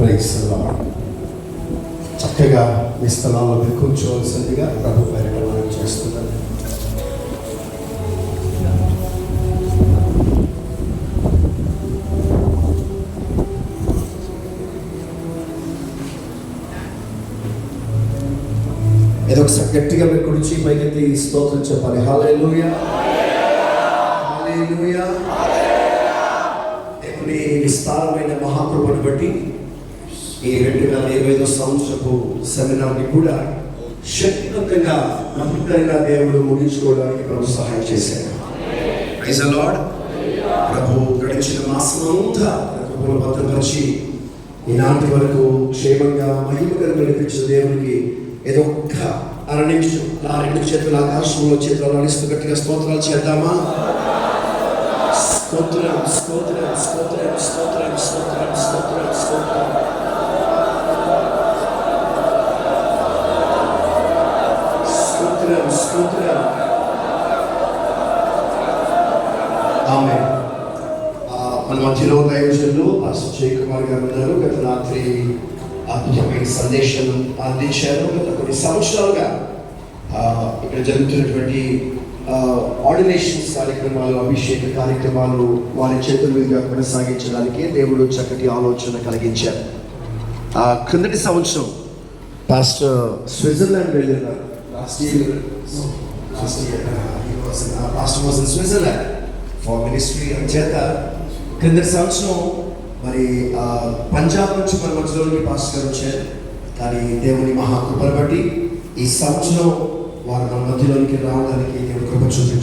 Praise lord. చక్కగా మీ స్థలాల్లో మీరు కూర్చోవలసిందిగా ప్రభు పేరిట మనం చేస్తున్నాం. ఏదో ఒకసారి గట్టిగా మీరు కుడిచి పైకెత్తి స్తోత్రం చెప్పాలి. హల్లెలూయా, హల్లెలూయా. దేవుని విస్తారమైన మహాకృపను బట్టి ఈ 2025 సంవత్సరపు సెమినార్ని కూడా శక్తివంతంగా నమ్మకమైన దేవుడు ముగించుకోవడానికి ప్రభు సహాయం చేశాడు. Praise the lord. ప్రభు గడిచిన మాసమంతా ప్రభువును భద్రపరిచి ఈనాటి వరకు క్షేమంగా మహిమకరంగా నడిపించిన దేవునికి ఏదో ఒక్క అర నిమిషం నా 2 చేతుల ఆకాశంలో చేతులు అనిస్తూ గట్టిగా స్తోత్రాలు చేద్దామా? స్తోత్రం, స్తోత్రం, స్తోత్రం, స్తోత్రం, స్తోత్రం, స్తోత్రం, స్తోత్రం. స్తోత్రం, స్తోత్రం. ఆమేన్. మన మధ్యలో దైవజనులు పాస్టర్ జై కుమార్ గారు ఉన్నారు. గత రాత్రి అద్భుతమైన సందేశం అందించారు. గత కొన్ని సంవత్సరాలుగా ఇక్కడ జరుగుతున్నటువంటి ఆర్డినేషన్స్ కార్యక్రమాలు, అభిషేక కార్యక్రమాలు వారి చేతుల మీదుగా కొనసాగించడానికి దేవుడు చక్కటి ఆలోచన కలిగించారు. క్రిందటి సంవత్సరం పాస్టర్ స్విట్జర్లాండ్ వెళ్ళినారు. Last year pastor was in Switzerland for ministry. అంచేత క్రిందటి సంవత్సరం మరి పంజాబ్ నుంచి మన మధ్యలోకి పాస్టర్ గారు వచ్చారు. కానీ దేవుని మహాకృపను బట్టి ఈ సంవత్సరం వారు మన మధ్యలోనికి రావడానికి దేవుడు కృప చూపించారు.